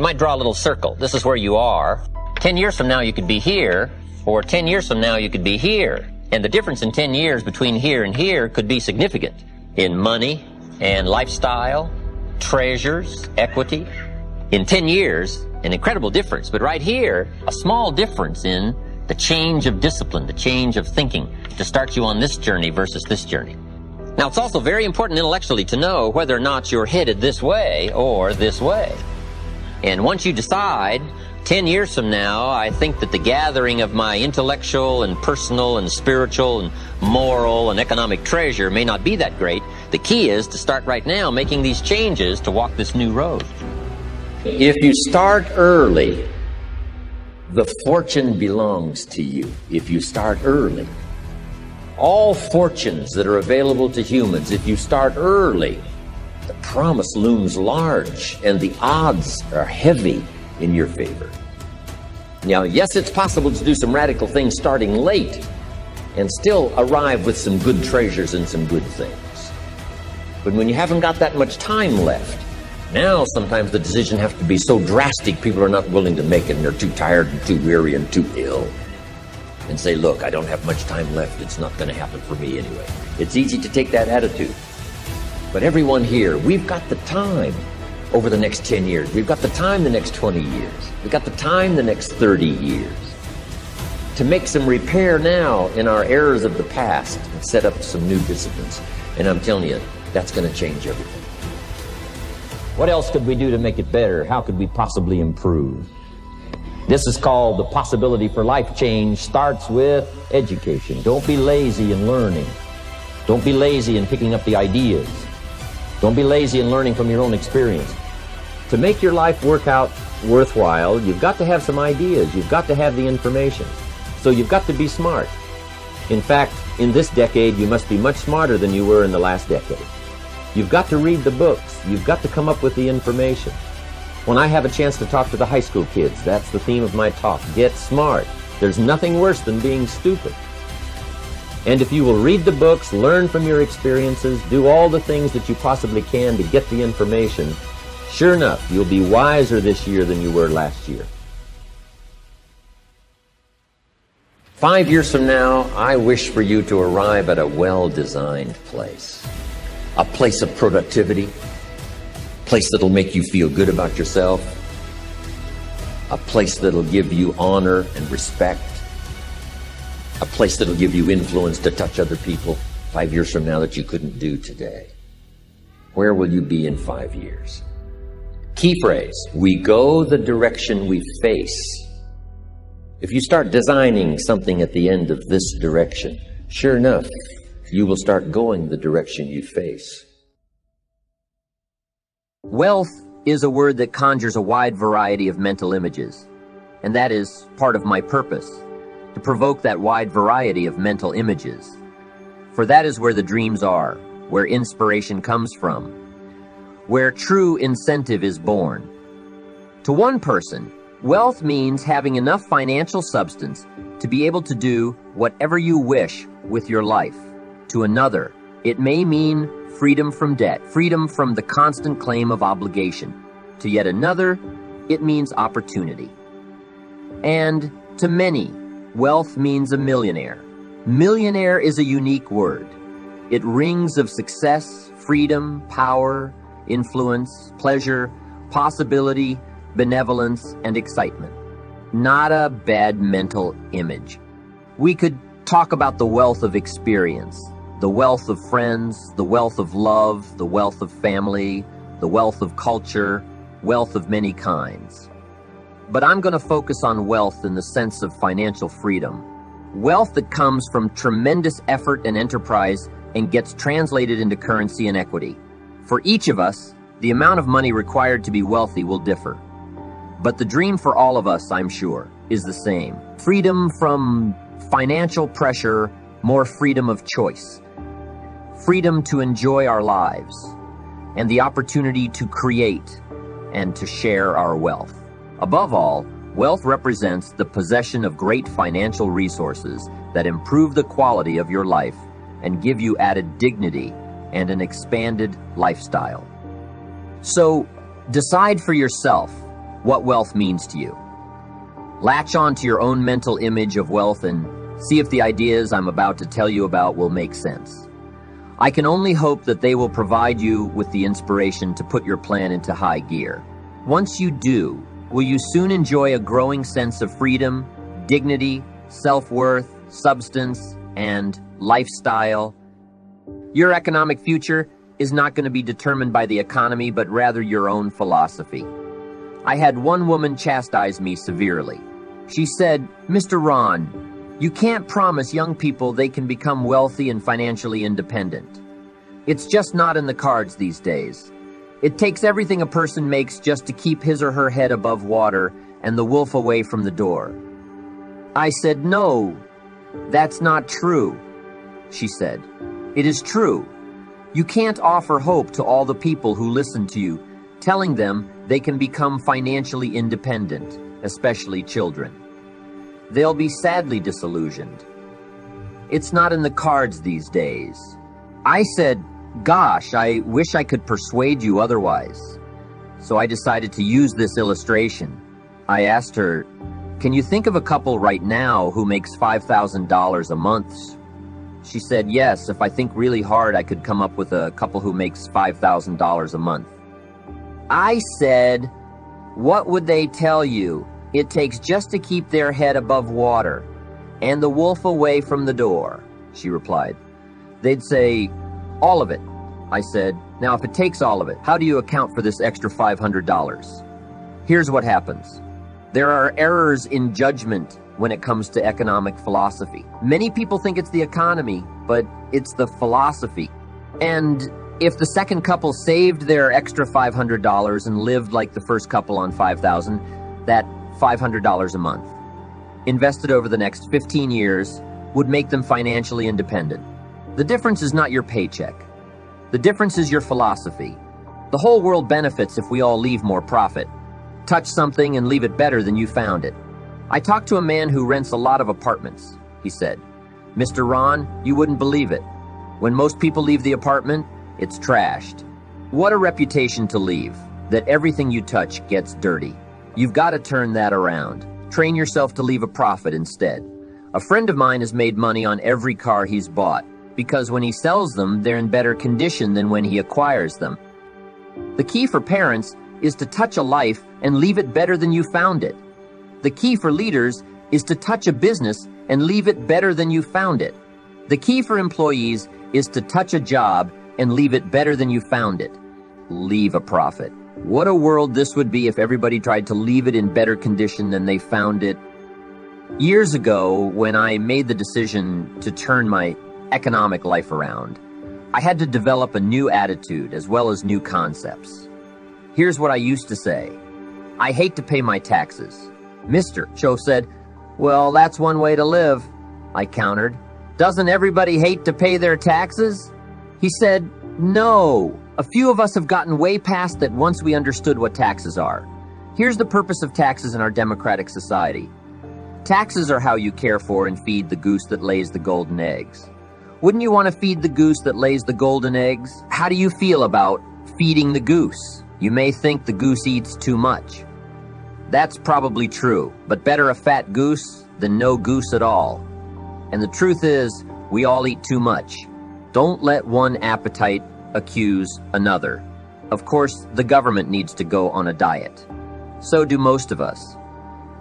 You might draw a little circle. This is where you are. 10 years from now you could be here, or 10 years from now you could be here. And the difference in 10 years between here and here could be significant in money and lifestyle, treasures, equity. In 10 years, an incredible difference. But right here, a small difference in the change of discipline, the change of thinking to start you on this journey versus this journey. Now, it's also very important intellectually to know whether or not you're headed this way or this way. And once you decide, 10 years from now, I think that the gathering of my intellectual and personal and spiritual and moral and economic treasure may not be that great. The key is to start right now making these changes to walk this new road. If you start early, the fortune belongs to you. If you start early. All fortunes that are available to humans, if you start early, the promise looms large and the odds are heavy in your favor. Now, yes, it's possible to do some radical things starting late and still arrive with some good treasures and some good things. But when you haven't got that much time left, now sometimes the decision has to be so drastic people are not willing to make it and they're too tired and too weary and too ill. And say, look, I don't have much time left. It's not going to happen for me anyway. It's easy to take that attitude. But everyone here, we've got the time over the next 10 years. We've got the time the next 20 years. We've got the time the next 30 years to make some repair now in our errors of the past and set up some new disciplines. And I'm telling you, that's going to change everything. What else could we do to make it better? How could we possibly improve? This is called the possibility for life change starts with education. Don't be lazy in learning. Don't be lazy in picking up the ideas. Don't be lazy in learning from your own experience. To make your life work out worthwhile, you've got to have some ideas. You've got to have the information. So you've got to be smart. In fact, in this decade, you must be much smarter than you were in the last decade. You've got to read the books. You've got to come up with the information. When I have a chance to talk to the high school kids, that's the theme of my talk. Get smart. There's nothing worse than being stupid. And if you will read the books, learn from your experiences, do all the things that you possibly can to get the information, sure enough, you'll be wiser this year than you were last year. 5 years from now, I wish for you to arrive at a well-designed place. A place of productivity, a place that'll make you feel good about yourself, a place that'll give you honor and respect, a place that'll give you influence to touch other people 5 years from now that you couldn't do today. Where will you be in 5 years? Key phrase, we go the direction we face. If you start designing something at the end of this direction, sure enough, you will start going the direction you face. Wealth is a word that conjures a wide variety of mental images, and that is part of my purpose, to provoke that wide variety of mental images. For that is where the dreams are, where inspiration comes from, where true incentive is born. To one person, wealth means having enough financial substance to be able to do whatever you wish with your life. To another, it may mean freedom from debt, freedom from the constant claim of obligation. To yet another, it means opportunity. And to many, wealth means a millionaire. Millionaire is a unique word. It rings of success, freedom, power, influence, pleasure, possibility, benevolence, and excitement. Not a bad mental image. We could talk about the wealth of experience, the wealth of friends, the wealth of love, the wealth of family, the wealth of culture, wealth of many kinds. But I'm going to focus on wealth in the sense of financial freedom. Wealth that comes from tremendous effort and enterprise and gets translated into currency and equity. For each of us, the amount of money required to be wealthy will differ. But the dream for all of us, I'm sure, is the same. Freedom from financial pressure, more freedom of choice. Freedom to enjoy our lives, and the opportunity to create and to share our wealth. Above all, wealth represents the possession of great financial resources that improve the quality of your life and give you added dignity and an expanded lifestyle. So, decide for yourself, what wealth means to you. Latch on to your own mental image of wealth and see if the ideas I'm about to tell you about will make sense. I can only hope that they will provide you with the inspiration to put your plan into high gear. Once you do, will you soon enjoy a growing sense of freedom, dignity, self-worth, substance, and lifestyle? Your economic future is not going to be determined by the economy, but rather your own philosophy. I had one woman chastise me severely. She said, "Mr. Ron, you can't promise young people they can become wealthy and financially independent. It's just not in the cards these days. It takes everything a person makes just to keep his or her head above water and the wolf away from the door." I said, "No, that's not true." She said, "It is true. You can't offer hope to all the people who listen to you, telling them they can become financially independent, especially children. They'll be sadly disillusioned. It's not in the cards these days." I said, "Gosh, I wish I could persuade you otherwise." So I decided to use this illustration. I asked her, "Can you think of a couple right now who makes $5,000 a month?" She said, "Yes, if I think really hard, I could come up with a couple who makes $5,000 a month." I said, "What would they tell you it takes just to keep their head above water and the wolf away from the door?" She replied. "They'd say, 'All of it.'" I said, "Now, if it takes all of it, how do you account for this extra $500? Here's what happens. There are errors in judgment when it comes to economic philosophy. Many people think it's the economy, but it's the philosophy. And if the second couple saved their extra $500 and lived like the first couple on $5,000, that $500 a month, invested over the next 15 years, would make them financially independent. The difference is not your paycheck. The difference is your philosophy. The whole world benefits if we all leave more profit. Touch something and leave it better than you found it. I talked to a man who rents a lot of apartments. He said, "Mr. Ron, you wouldn't believe it. When most people leave the apartment, it's trashed. What a reputation to leave, that everything you touch gets dirty. You've got to turn that around. Train yourself to leave a profit instead." A friend of mine has made money on every car he's bought, because when he sells them, they're in better condition than when he acquires them. The key for parents is to touch a life and leave it better than you found it. The key for leaders is to touch a business and leave it better than you found it. The key for employees is to touch a job and leave it better than you found it. Leave a profit. What a world this would be if everybody tried to leave it in better condition than they found it. Years ago, when I made the decision to turn my economic life around, I had to develop a new attitude as well as new concepts. Here's what I used to say. "I hate to pay my taxes." "Mr. Cho said, "Well, that's one way to live." I countered, "Doesn't everybody hate to pay their taxes?" He said, "No. A few of us have gotten way past that once we understood what taxes are. Here's the purpose of taxes in our democratic society. Taxes are how you care for and feed the goose that lays the golden eggs. Wouldn't you want to feed the goose that lays the golden eggs? How do you feel about feeding the goose? You may think the goose eats too much. That's probably true, but better a fat goose than no goose at all. And the truth is, we all eat too much. Don't let one appetite accuse another. Of course, the government needs to go on a diet. So do most of us.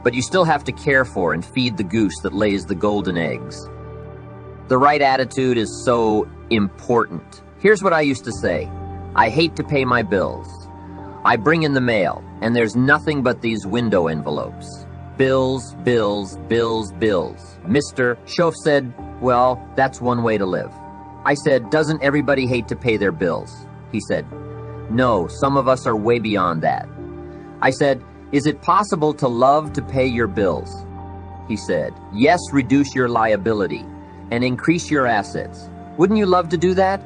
But you still have to care for and feed the goose that lays the golden eggs. The right attitude is so important. Here's what I used to say. I hate to pay my bills. I bring in the mail, and there's nothing but these window envelopes. Bills, bills, bills, bills. Mr. Schoaf said, "Well, that's one way to live." I said, "Doesn't everybody hate to pay their bills?" He said, "No, some of us are way beyond that." I said, "Is it possible to love to pay your bills?" He said, "Yes, reduce your liability and increase your assets. Wouldn't you love to do that?"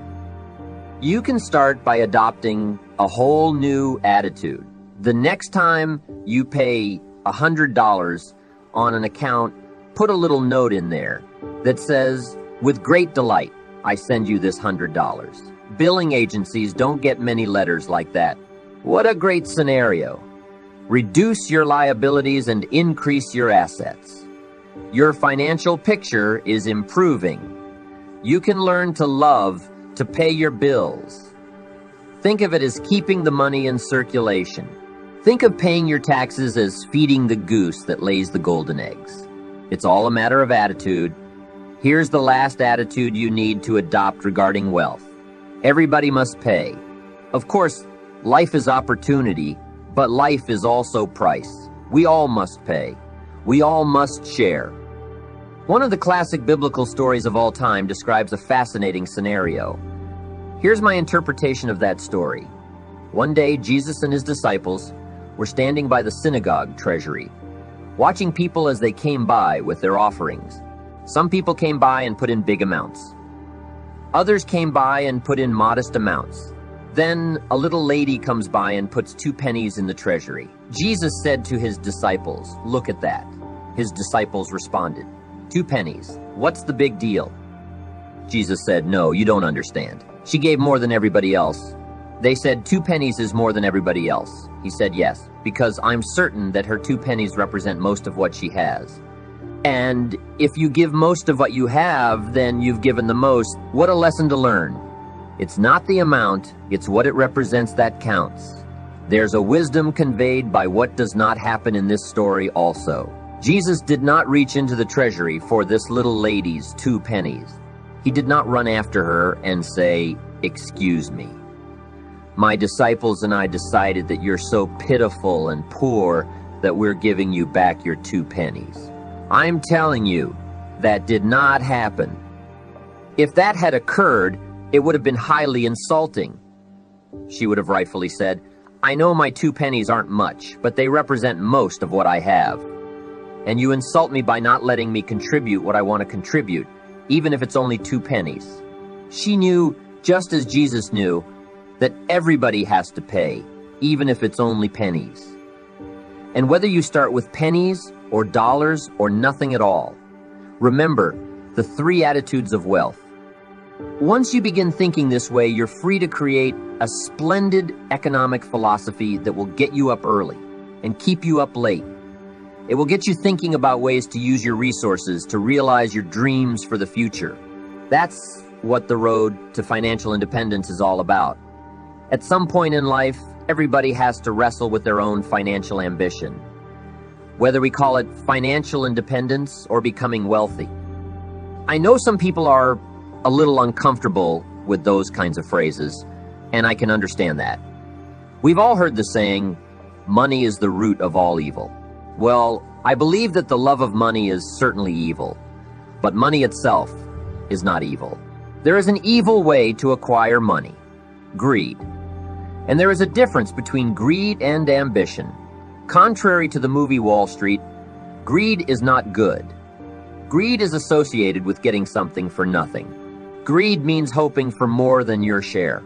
You can start by adopting a whole new attitude. The next time you pay $100 on an account, put a little note in there that says, "With great delight, I send you this $100. Billing agencies don't get many letters like that. What a great scenario. Reduce your liabilities and increase your assets. Your financial picture is improving. You can learn to love to pay your bills. Think of it as keeping the money in circulation. Think of paying your taxes as feeding the goose that lays the golden eggs. It's all a matter of attitude. Here's the last attitude you need to adopt regarding wealth. Everybody must pay. Of course, life is opportunity, but life is also price. We all must pay. We all must share. One of the classic biblical stories of all time describes a fascinating scenario. Here's my interpretation of that story. One day, Jesus and his disciples were standing by the synagogue treasury, watching people as they came by with their offerings. Some people came by and put in big amounts. Others came by and put in modest amounts. Then a little lady comes by and puts 2 pennies in the treasury. Jesus said to his disciples, "Look at that." His disciples responded, 2 pennies. What's the big deal? Jesus said, "No, you don't understand. She gave more than everybody else." They said, 2 pennies is more than everybody else. He said, "Yes, because I'm certain that her 2 pennies represent most of what she has. And if you give most of what you have, then you've given the most." What a lesson to learn. It's not the amount, it's what it represents that counts. There's a wisdom conveyed by what does not happen in this story also. Jesus did not reach into the treasury for this little lady's 2 pennies. He did not run after her and say, "Excuse me. My disciples and I decided that you're so pitiful and poor that we're giving you back your 2 pennies. I'm telling you, that did not happen. If that had occurred, it would have been highly insulting." She would have rightfully said, "I know my 2 pennies aren't much, but they represent most of what I have. And you insult me by not letting me contribute what I want to contribute, even if it's only 2 pennies." She knew, just as Jesus knew, that everybody has to pay, even if it's only pennies. And whether you start with pennies or dollars or nothing at all, remember the 3 attitudes of wealth. Once you begin thinking this way, you're free to create a splendid economic philosophy that will get you up early and keep you up late. It will get you thinking about ways to use your resources to realize your dreams for the future. That's what the road to financial independence is all about. At some point in life, everybody has to wrestle with their own financial ambition, whether we call it financial independence or becoming wealthy. I know some people are a little uncomfortable with those kinds of phrases, and I can understand that. We've all heard the saying, "Money is the root of all evil." Well, I believe that the love of money is certainly evil, but money itself is not evil. There is an evil way to acquire money: greed. And there is a difference between greed and ambition. Contrary to the movie Wall Street, greed is not good. Greed is associated with getting something for nothing. Greed means hoping for more than your share.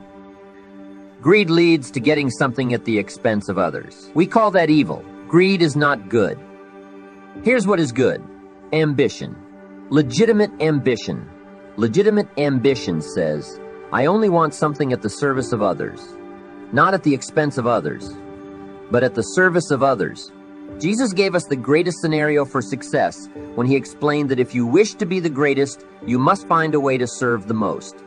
Greed leads to getting something at the expense of others. We call that evil. Greed is not good. Here's what is good: ambition. Legitimate ambition. Legitimate ambition says, "I only want something at the service of others, not at the expense of others, but at the service of others." Jesus gave us the greatest scenario for success when he explained that if you wish to be the greatest, you must find a way to serve the most.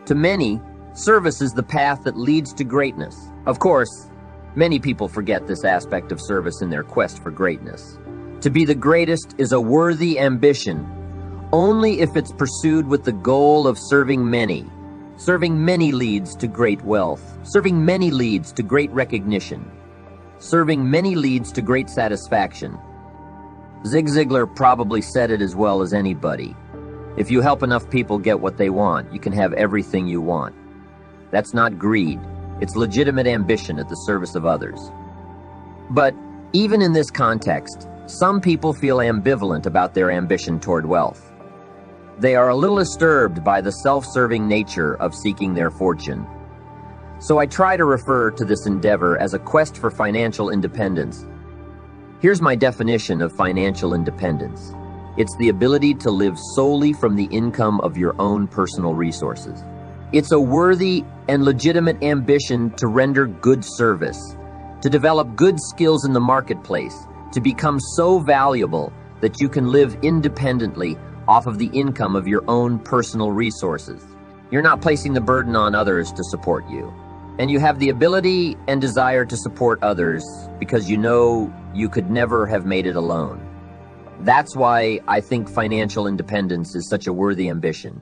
To many, service is the path that leads to greatness. Of course, many people forget this aspect of service in their quest for greatness. To be the greatest is a worthy ambition, only if it's pursued with the goal of serving many. Serving many leads to great wealth. Serving many leads to great recognition. Serving many leads to great satisfaction. Zig Ziglar probably said it as well as anybody. If you help enough people get what they want, you can have everything you want. That's not greed. It's legitimate ambition at the service of others. But even in this context, some people feel ambivalent about their ambition toward wealth. They are a little disturbed by the self-serving nature of seeking their fortune. So I try to refer to this endeavor as a quest for financial independence. Here's my definition of financial independence. It's the ability to live solely from the income of your own personal resources. It's a worthy and legitimate ambition to render good service, to develop good skills in the marketplace, to become so valuable that you can live independently off of the income of your own personal resources. You're not placing the burden on others to support you. And you have the ability and desire to support others because you know you could never have made it alone. That's why I think financial independence is such a worthy ambition.